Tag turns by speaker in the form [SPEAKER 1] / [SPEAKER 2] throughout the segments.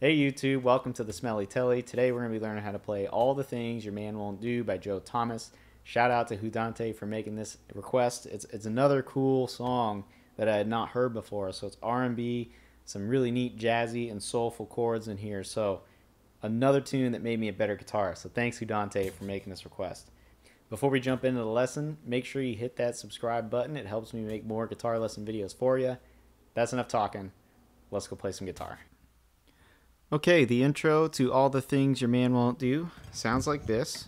[SPEAKER 1] Hey YouTube, welcome to the Smelly Telly. Today we're going to be learning how to play All the Things Your Man Won't Do by Joe Thomas. Shout out to Howdy for making this request. It's another cool song that I had not heard before. So it's R&B, some really neat jazzy and soulful chords in here. So another tune that made me a better guitarist. So thanks Howdy for making this request. Before we jump into the lesson, make sure you hit that subscribe button. It helps me make more guitar lesson videos for you. That's enough talking. Let's go play some guitar. Okay, the intro to All the Things Your Man Won't Do sounds like this.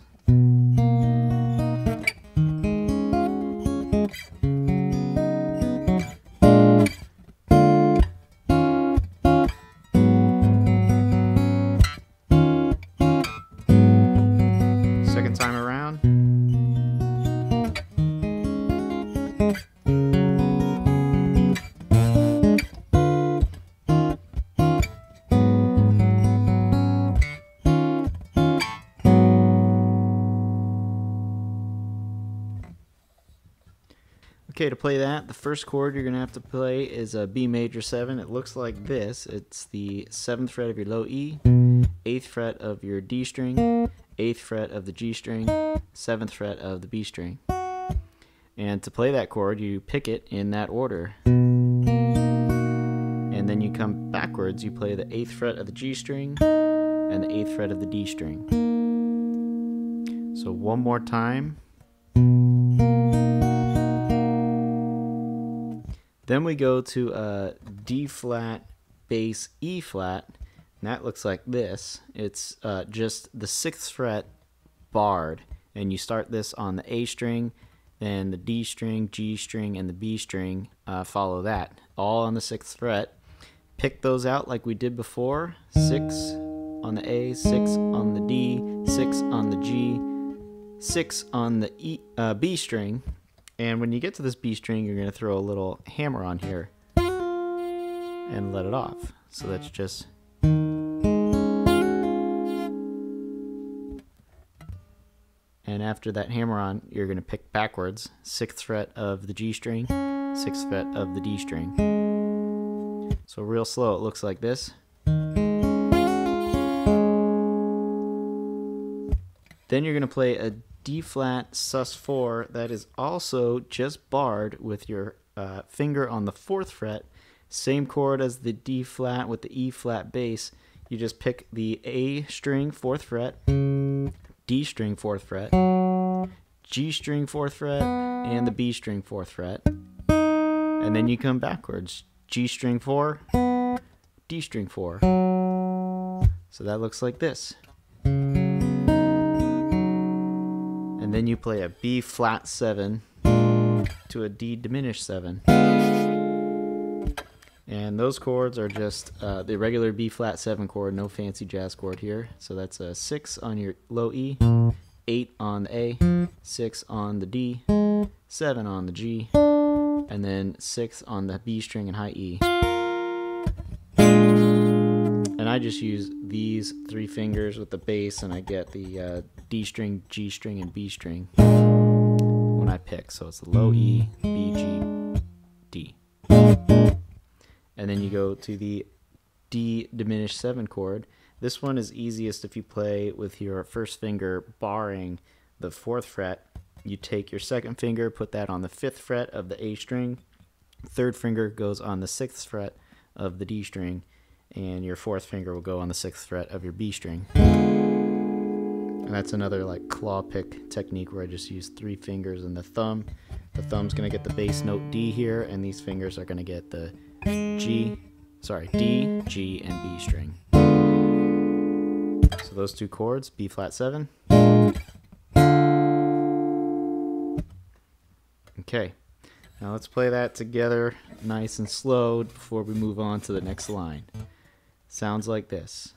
[SPEAKER 1] Second time around. Okay, to play that, the first chord you're going to have to play is a B major 7. It looks like this. It's the 7th fret of your low E, 8th fret of your D string, 8th fret of the G string, 7th fret of the B string. And to play that chord, you pick it in that order. And then you come backwards, you play the 8th fret of the G string and the 8th fret of the D string. So one more time. Then we go to a D flat, bass, E flat, and that looks like this. It's just the 6th fret barred, and you start this on the A string, then the D string, G string, and the B string follow that, all on the 6th fret. Pick those out like we did before, 6 on the A, 6 on the D, 6 on the G, 6 on the B string. And when you get to this B string, you're going to throw a little hammer on here and let it off. So that's just... And after that hammer on, you're going to pick backwards, 6th fret of the G string, 6th fret of the D string. So real slow, it looks like this. Then you're going to play a D flat sus4 that is also just barred with your finger on the 4th fret. Same chord as the D flat with the E flat bass. You just pick the A string 4th fret, D string 4th fret, G string 4th fret, and the B string 4th fret. And then you come backwards. G string 4, D string 4. So that looks like this. And then you play a B flat 7 to a D diminished 7. And those chords are just the regular B flat 7 chord, no fancy jazz chord here. So that's a 6 on your low E, 8 on the A, 6 on the D, 7 on the G, and then 6 on the B string and high E. And I just use these 3 fingers with the bass, and I get the D string, G string, and B string when I pick. So it's low E, B, G, D. And then you go to the D diminished 7 chord. This one is easiest if you play with your first finger barring the 4th fret. You take your 2nd finger, put that on the 5th fret of the A string. 3rd finger goes on the 6th fret of the D string, and your 4th finger will go on the 6th fret of your B string. And that's another like claw pick technique where I just use 3 fingers and the thumb. The thumb's gonna get the bass note D here, and these fingers are gonna get the D, G, and B string. So those 2 chords, B flat 7. Okay, now let's play that together nice and slow before we move on to the next line. Sounds like this.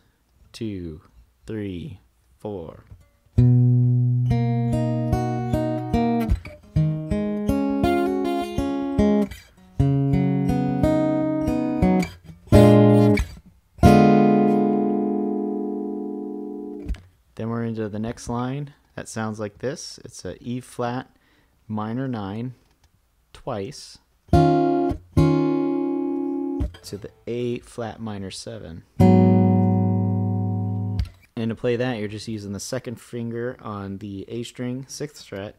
[SPEAKER 1] 2, 3, 4. Then we're into the next line. That sounds like this. It's a E flat minor 9 twice to the A flat minor 7. And to play that, you're just using the second finger on the A string, 6th fret,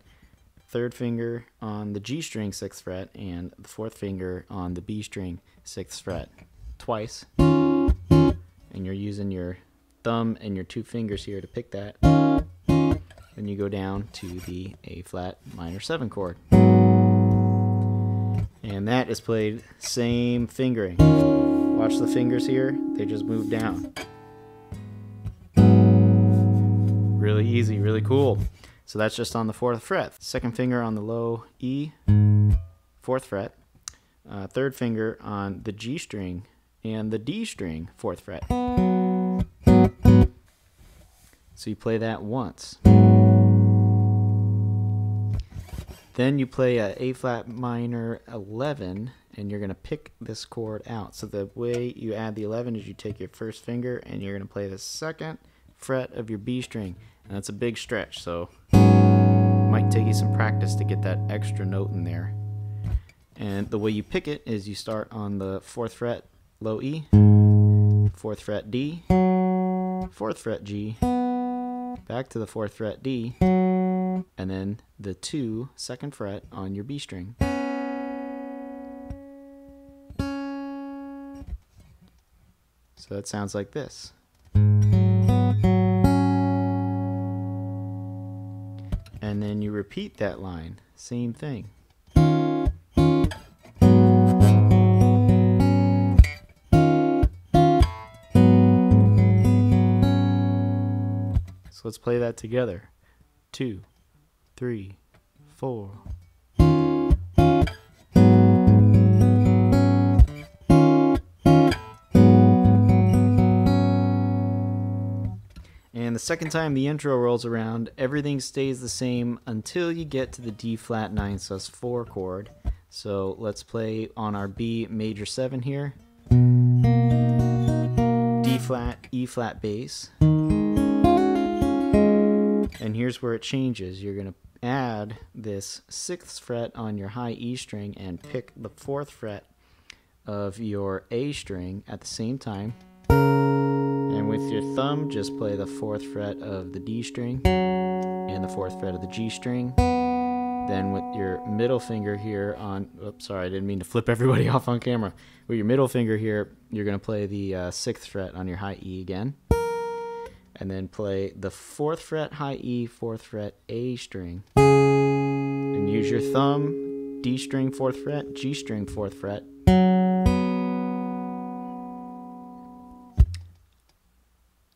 [SPEAKER 1] third finger on the G string, 6th fret, and the fourth finger on the B string, 6th fret, twice. And you're using your thumb and your 2 fingers here to pick that. Then you go down to the A flat minor 7 chord. And that is played same fingering. Watch the fingers here, they just move down. Really easy, really cool. So that's just on the 4th fret. Second finger on the low E, 4th fret. Third finger on the G string and the D string, 4th fret. So you play that once. Then you play a A flat minor 11, and you're going to pick this chord out. So the way you add the 11 is you take your first finger and you're going to play the 2nd fret of your B string. And that's a big stretch, so it might take you some practice to get that extra note in there. And the way you pick it is you start on the 4th fret low E, 4th fret D, 4th fret G, back to the 4th fret D, and then the 2nd fret on your B string. So that sounds like this. And then you repeat that line, same thing. So let's play that together. 2, 3, 4. And the second time the intro rolls around, everything stays the same until you get to the D flat 9 sus4 chord. So let's play on our B major 7 here. D flat, E flat bass. And here's where it changes. You're going to add this 6th fret on your high E string and pick the 4th fret of your A string at the same time. And with your thumb, just play the 4th fret of the D string and the 4th fret of the G string. Then with your middle finger here on, oops, sorry, I didn't mean to flip everybody off on camera. With your middle finger here, you're going to play the 6th fret on your high E again. And then play the 4th fret high E, 4th fret A string. And use your thumb, D string 4th fret, G string 4th fret.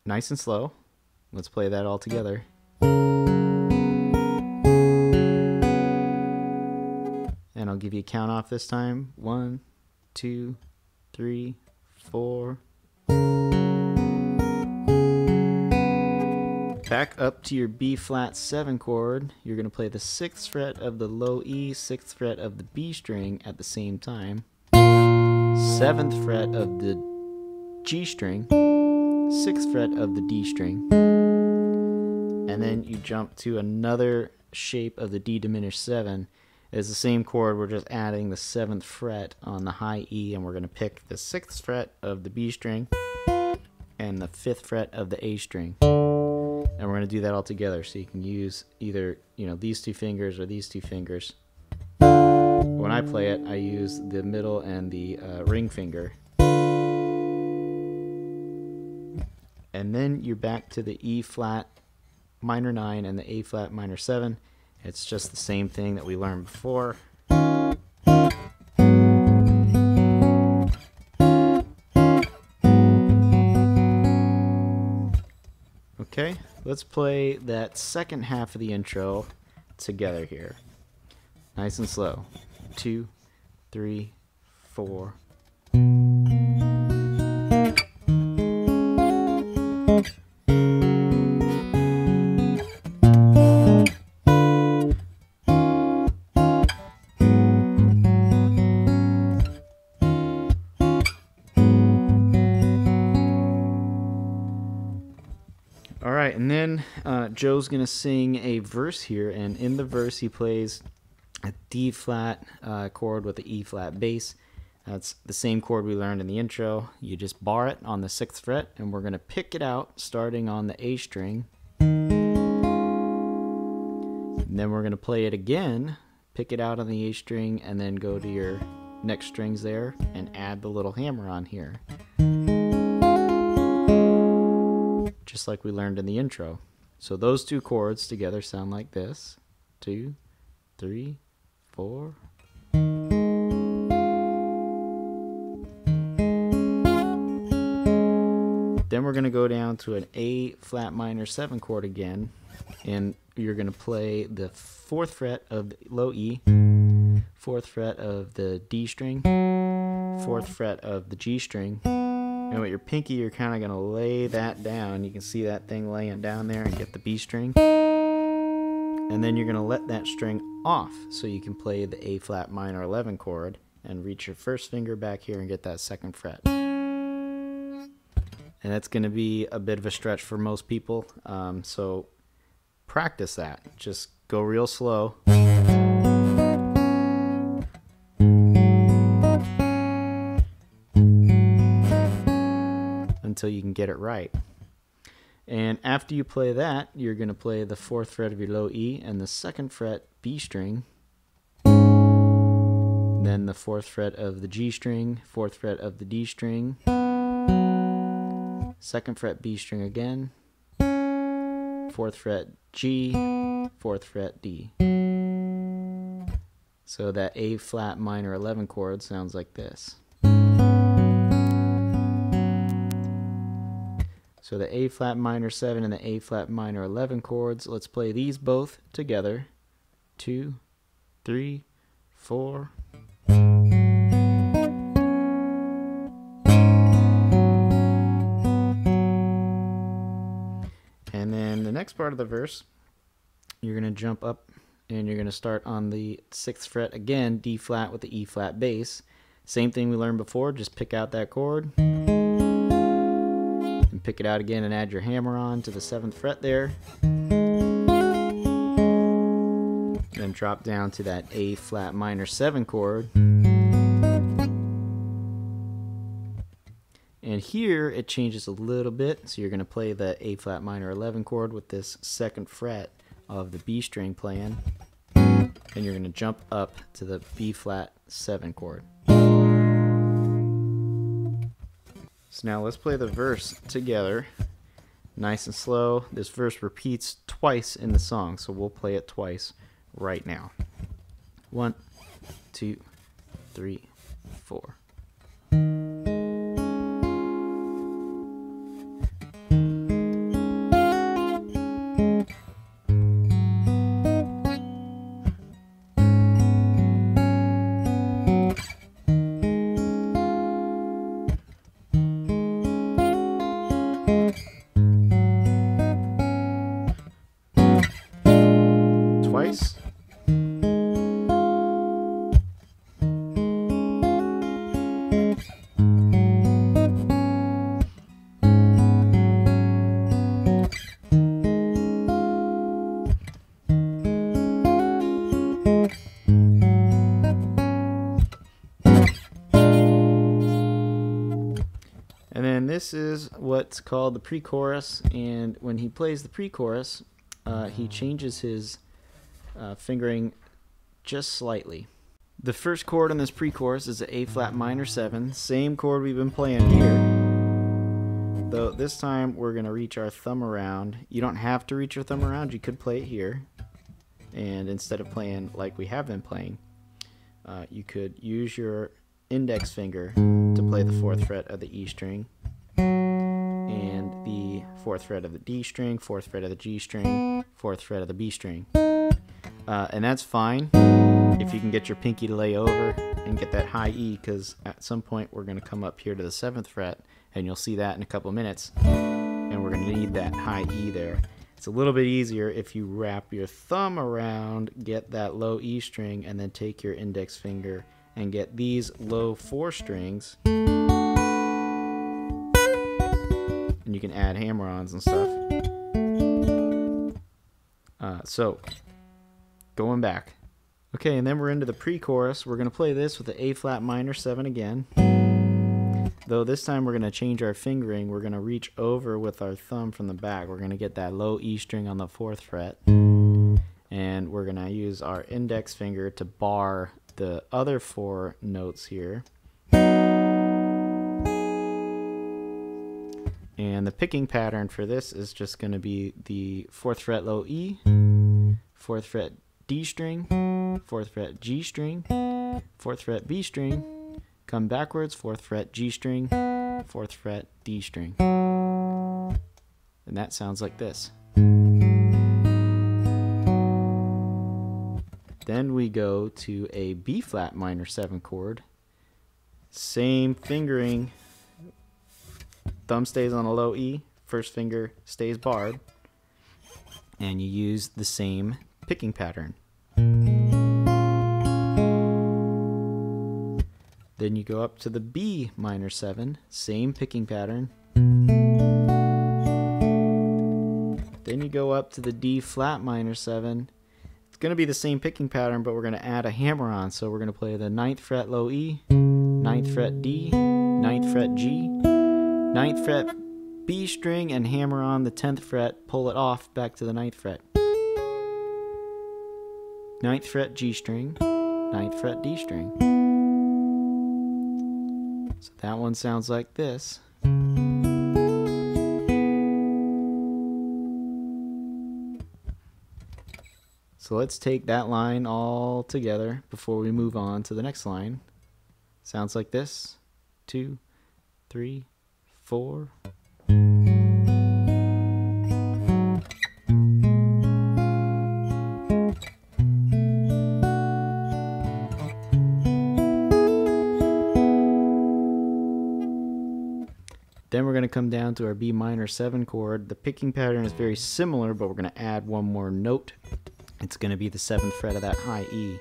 [SPEAKER 1] Nice and slow. Let's play that all together. And I'll give you a count off this time. 1, 2, 3, 4. Back up to your B flat 7 chord. You're going to play the 6th fret of the low E, 6th fret of the B string at the same time. 7th fret of the G string. 6th fret of the D string, and then you jump to another shape of the D diminished 7. It's the same chord, we're just adding the 7th fret on the high E, and we're going to pick the 6th fret of the B string and the 5th fret of the A string, and we're going to do that all together. So you can use either these 2 fingers or these 2 fingers. When I play it, I use the middle and the ring finger. And then you're back to the E flat minor 9 and the A flat minor 7. It's just the same thing that we learned before. Okay, let's play that second half of the intro together here. Nice and slow. 2, 3, 4. Alright, and then Joe's going to sing a verse here, and in the verse he plays a D flat chord with the E flat bass, That's the same chord we learned in the intro. You just bar it on the 6th fret, and we're going to pick it out starting on the A string. And then we're going to play it again, pick it out on the A string, and then go to your next strings there and add the little hammer on here. Just like we learned in the intro. So those two chords together sound like this. 2, 3, 4. Then we're going to go down to an A flat minor 7 chord again, and you're going to play the 4th fret of the low E, 4th fret of the D string, 4th fret of the G string, and with your pinky you're kind of going to lay that down. You can see that thing laying down there, and get the B string, and then you're going to let that string off so you can play the A flat minor 11 chord and reach your first finger back here and get that 2nd fret. And that's going to be a bit of a stretch for most people, so practice that. Just go real slow. Until you can get it right. And after you play that, you're going to play the 4th fret of your low E and the 2nd fret B string. Then the 4th fret of the G string, 4th fret of the D string, 2nd fret B string again, 4th fret G, 4th fret D. So that A flat minor 11 chord sounds like this. So the A flat minor 7 and the A flat minor 11 chords, let's play these both together. 2, 3, 4. And then the next part of the verse, you're going to jump up and you're going to start on the 6th fret again, D flat with the E flat bass. Same thing we learned before, just pick out that chord and pick it out again and add your hammer on to the 7th fret there. Then drop down to that A flat minor 7 chord. And here it changes a little bit, so you're going to play the A flat minor 11 chord with this 2nd fret of the B string playing, and you're going to jump up to the B flat 7 chord. So now let's play the verse together, nice and slow. This verse repeats twice in the song, so we'll play it twice right now. 1, 2, 3, 4. Twice. And then this is what's called the pre-chorus, and when he plays the pre-chorus, he changes his fingering just slightly. The first chord on this pre-chorus is the A flat minor 7, same chord we've been playing here, though this time we're going to reach our thumb around. You don't have to reach your thumb around, you could play it here, and instead of playing like we have been playing, you could use your index finger to play the 4th fret of the E string and the 4th fret of the D string, 4th fret of the G string, 4th fret of the B string. And that's fine if you can get your pinky to lay over and get that high E, because at some point we're going to come up here to the 7th fret, and you'll see that in a couple of minutes, and we're going to need that high E there. It's a little bit easier if you wrap your thumb around, get that low E string, and then take your index finger and get these low 4 strings, and you can add hammer-ons and stuff. So going back, Okay, and then we're into the pre-chorus. We're going to play this with the A flat minor 7 again. Though this time we're going to change our fingering. We're going to reach over with our thumb from the back. We're going to get that low E string on the 4th fret. And we're going to use our index finger to bar the other 4 notes here. And the picking pattern for this is just going to be the 4th fret low E, 4th fret D string, 4th fret G string, 4th fret B string, come backwards, 4th fret G string, 4th fret D string. And that sounds like this. Then we go to a B flat minor 7 chord. Same fingering. Thumb stays on a low E, first finger stays barred, and you use the same picking pattern. Then you go up to the B minor 7, same picking pattern. Then you go up to the D flat minor 7. It's going to be the same picking pattern, but we're going to add a hammer on. So we're going to play the 9th fret low E, 9th fret D, 9th fret G, 9th fret B string, and hammer on the 10th fret, pull it off back to the 9th fret. 9th fret G string, 9th fret D string. So that one sounds like this. So let's take that line all together before we move on to the next line. Sounds like this. 2, 3, 4. Then we're going to come down to our B minor 7 chord. The picking pattern is very similar, but we're going to add one more note. It's going to be the 7th fret of that high E.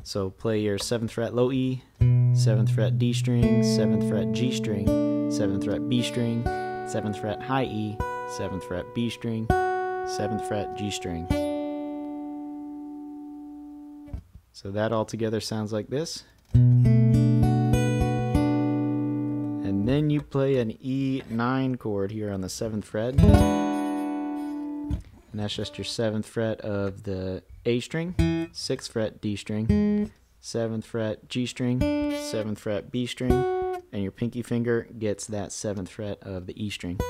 [SPEAKER 1] So play your 7th fret low E, 7th fret D string, 7th fret G string, 7th fret B string, 7th fret high E, 7th fret B string, 7th fret G string. So that all together sounds like this. And then you play an E9 chord here on the 7th fret. And that's just your 7th fret of the A string, 6th fret D string, 7th fret G string, 7th fret B string, and your pinky finger gets that 7th fret of the E string.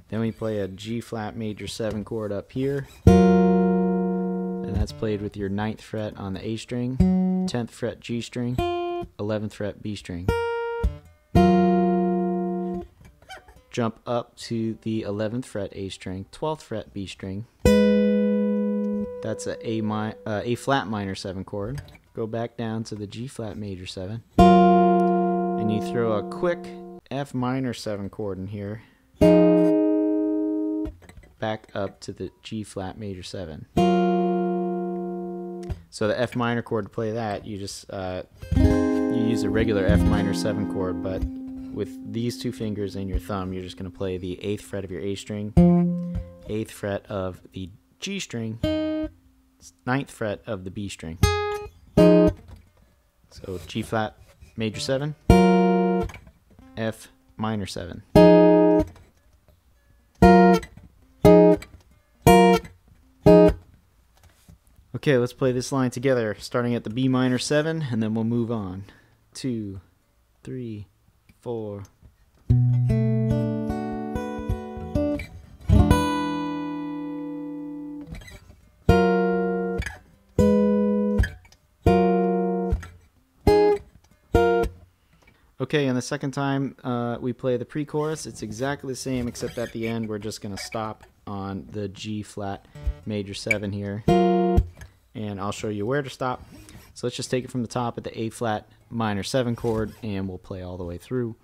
[SPEAKER 1] Then we play a G flat major 7 chord up here, and that's played with your 9th fret on the A string, 10th fret G string, 11th fret B string. Jump up to the 11th fret A string, 12th fret B string. That's a A flat minor 7 chord. Go back down to the G flat major 7, and you throw a quick F minor 7 chord in here. Back up to the G flat major 7. So the F minor chord, to play that, you just you use a regular F minor 7 chord, but with these 2 fingers and your thumb, you're just going to play the 8th fret of your A string, 8th fret of the G string, 9th fret of the B string. So G flat major 7, F minor 7. Okay, let's play this line together, starting at the B minor 7, and then we'll move on. 2, 3, 4. Okay, and the second time we play the pre-chorus, it's exactly the same, except at the end we're just going to stop on the G flat major 7 here, and I'll show you where to stop. So let's just take it from the top at the A flat minor 7 chord, and we'll play all the way through,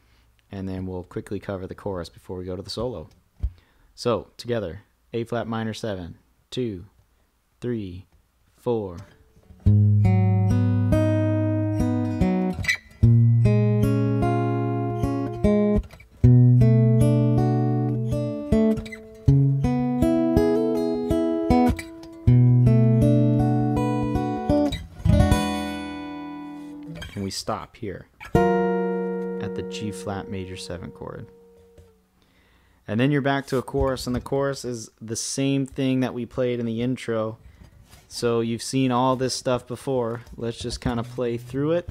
[SPEAKER 1] and then we'll quickly cover the chorus before we go to the solo. So together, A flat minor 7, 2, 3, 4. stop here at the G flat major 7 chord. And then you're back to a chorus, and the chorus is the same thing that we played in the intro. So you've seen all this stuff before. Let's just kind of play through it.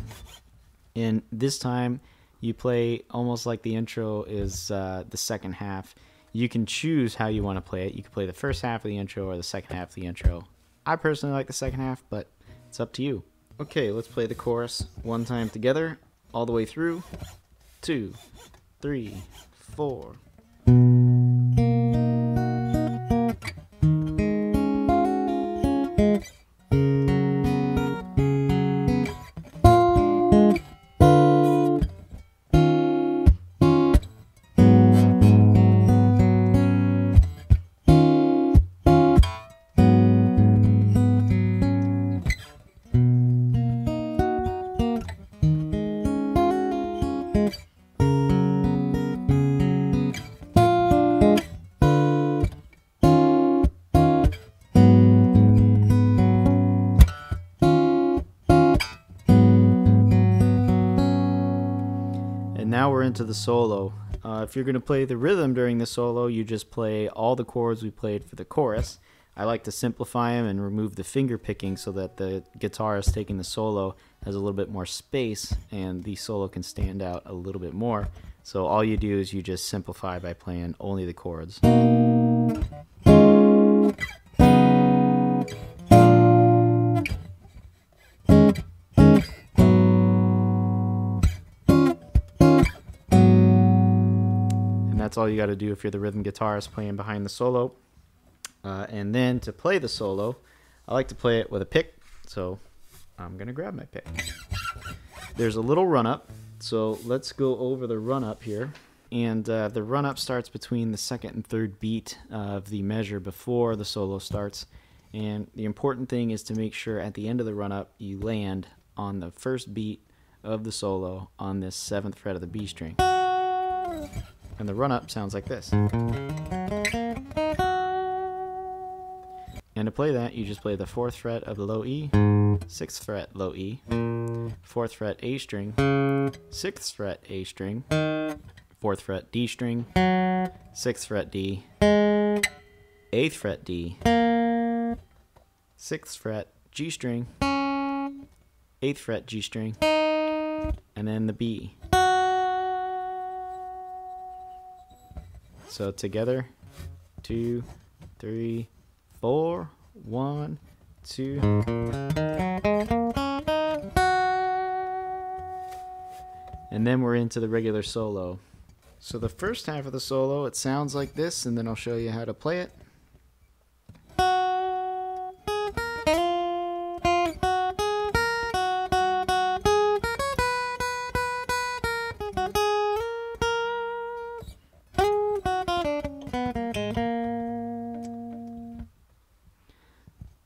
[SPEAKER 1] And this time you play almost like the intro is the second half. You can choose how you want to play it. You can play the first half of the intro or the second half of the intro. I personally like the second half, but it's up to you. Okay, let's play the chorus one time together, all the way through. 2, 3, 4. Now we're into the solo. If you're going to play the rhythm during the solo, you just play all the chords we played for the chorus. I like to simplify them and remove the finger picking so that the guitarist taking the solo has a little bit more space and the solo can stand out a little bit more. So all you do is you just simplify by playing only the chords. That's all you got to do if you're the rhythm guitarist playing behind the solo. And then to play the solo, I like to play it with a pick, so I'm going to grab my pick. There's a little run-up, so let's go over the run-up here. And the run-up starts between the second and third beat of the measure before the solo starts. And the important thing is to make sure at the end of the run-up you land on the first beat of the solo on this 7th fret of the B string. And the run-up sounds like this. And to play that, you just play the 4th fret of the low E, 6th fret low E, 4th fret A string, 6th fret A string, 4th fret D string, 6th fret D, 8th fret D, 6th fret G string, 8th fret G string, and then the B. So together, 2, 3, 4, 1, 2. And then we're into the regular solo. So the first half of the solo, it sounds like this, and then I'll show you how to play it.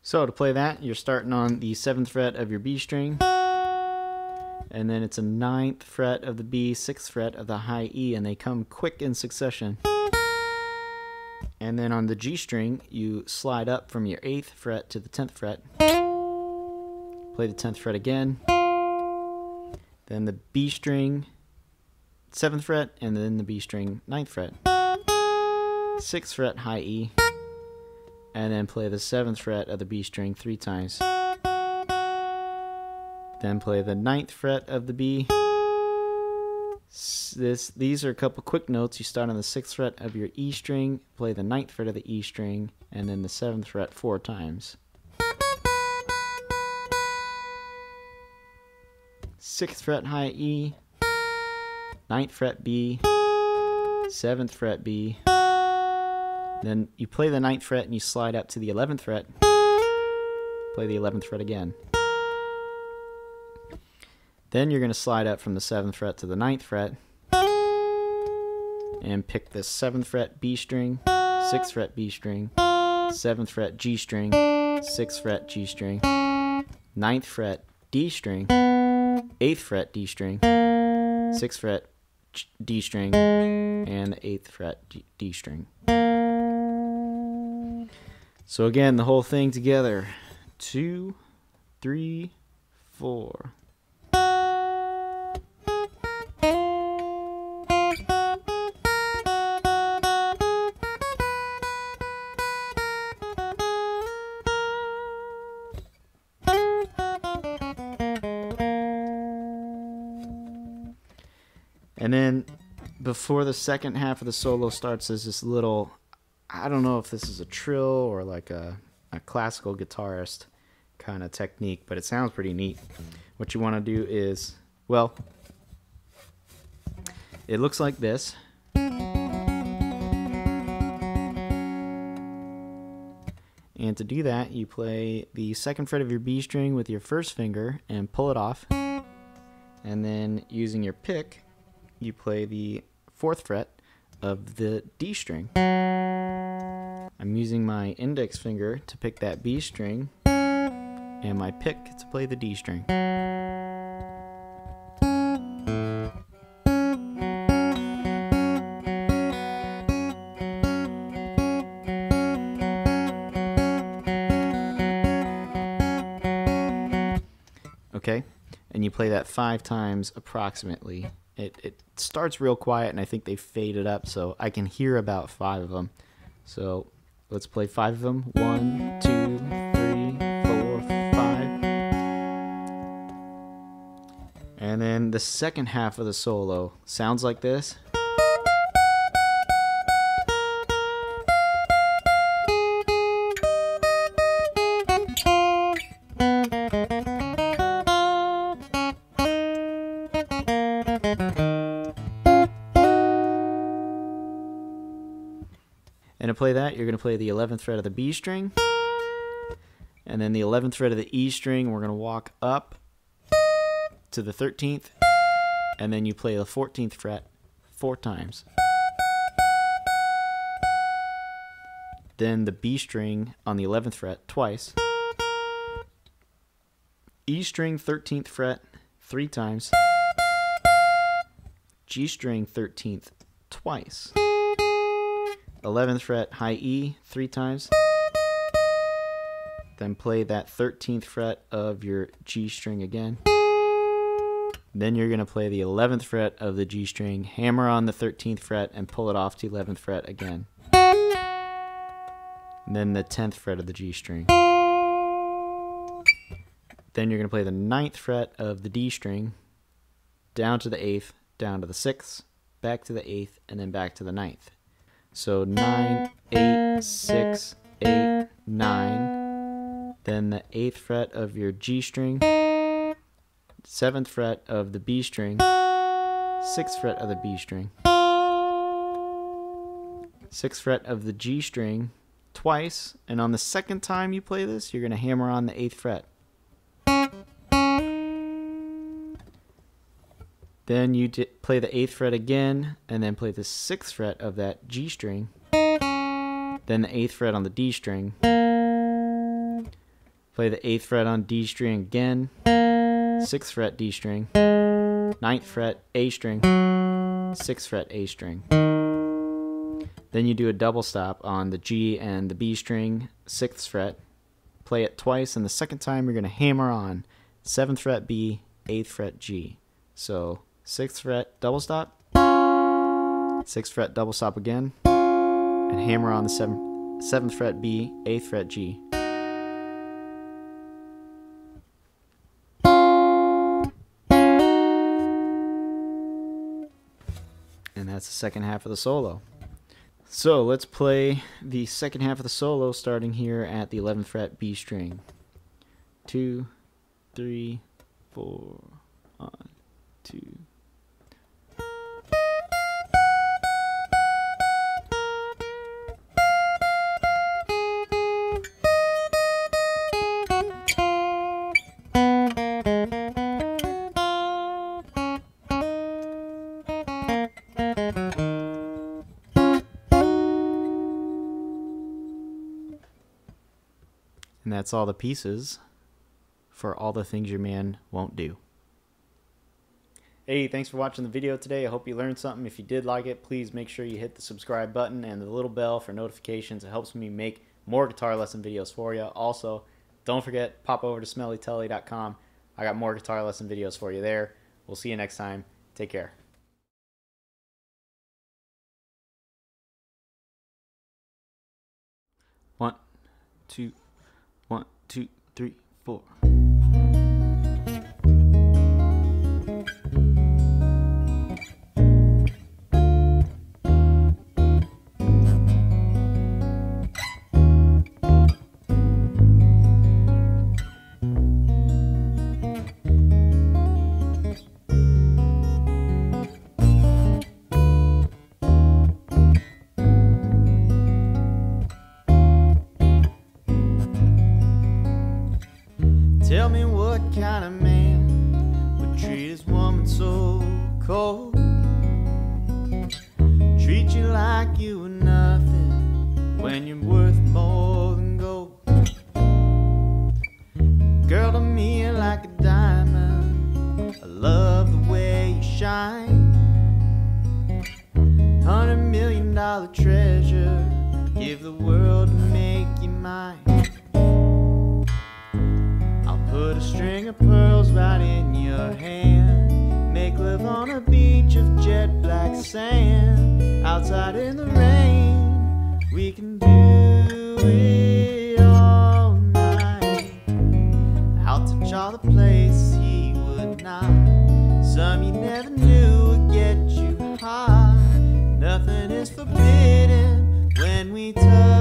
[SPEAKER 1] So to play that, you're starting on the 7th fret of your B string, and then it's a 9th fret of the B, 6th fret of the high E, and they come quick in succession. And then on the G string, you slide up from your 8th fret to the 10th fret, play the 10th fret again, then the B string, 7th fret, and then the B string, 9th fret, 6th fret high E, and then play the 7th fret of the B string 3 times. Then play the 9th fret of the B. These are a couple quick notes. You start on the 6th fret of your E string, play the 9th fret of the E string, and then the 7th fret 4 times. 6th fret high E, 9th fret B, 7th fret B. Then you play the 9th fret and you slide up to the 11th fret. Play the 11th fret again. Then you're going to slide up from the 7th fret to the 9th fret and pick the 7th fret B string, 6th fret B string, 7th fret G string, 6th fret G string, 9th fret D string, 8th fret D string, 6th fret D string, and the 8th fret D string. So again, the whole thing together. 2, 3, 4. And then before the second half of the solo starts, there's this little, I don't know if this is a trill or like a classical guitarist kind of technique, but it sounds pretty neat. What you want to do is, well, it looks like this. And to do that, you play the second fret of your B string with your first finger and pull it off. And then using your pick, you play the fourth fret of the D string. I'm using my index finger to pick that B string and my pick to play the D string. Okay, and you play that 5 times approximately. It starts real quiet, and I think they fade it up, so I can hear about 5 of them. So let's play 5 of them. 1, 2, 3, 4, 5. And then the second half of the solo sounds like this. And to play that, you're going to play the 11th fret of the B string, and then the 11th fret of the E string, we're going to walk up to the 13th, and then you play the 14th fret 4 times. Then the B string on the 11th fret twice. E string 13th fret 3 times. G string 13th twice. 11th fret high E 3 times. Then play that 13th fret of your G string again. Then you're going to play the 11th fret of the G string, hammer on the 13th fret, and pull it off to 11th fret again. And then the 10th fret of the G string. Then you're going to play the 9th fret of the D string, down to the 8th, down to the 6th, back to the 8th, and then back to the 9th. So 9, 8, 6, 8, 9. Then the 8th fret of your G string, 7th fret of the B string, 6th fret of the B string, 6th fret of the G string twice, and on the second time you play this, you're going to hammer on the 8th fret. Then you play the 8th fret again, and then play the 6th fret of that G string, then the 8th fret on the D string, play the 8th fret on D string again, 6th fret D string, 9th fret A string, 6th fret A string. Then you do a double stop on the G and the B string, 6th fret, play it twice, and the second time you're going to hammer on 7th fret B, 8th fret G. So 6th fret double stop, 6th fret double stop again, and hammer on the 7th fret B, 8th fret G. And that's the second half of the solo. So let's play the second half of the solo starting here at the 11th fret B string. 2, 3, 4, 1, 2. And that's all the pieces for All the Things Your Man Won't Do. Hey, thanks for watching the video today. I hope you learned something. If you did like it, please make sure you hit the subscribe button and the little bell for notifications. It helps me make more guitar lesson videos for you. Also, don't forget, pop over to smellytelly.com. I got more guitar lesson videos for you there. We'll see you next time. Take care. 1, 2, 1, 2, 3, 4. like you were nothing when you're worth more than gold. Girl, to me you're like a diamond. I love the way you shine. $100 million treasure, give the world to make you mine. I'll put a string of pearls right in your hand, make love on a beach of jet black sand. Outside in the rain, we can do it all night. I'll touch all the places he would not. Some you never knew would get you high. Nothing is forbidden when we touch.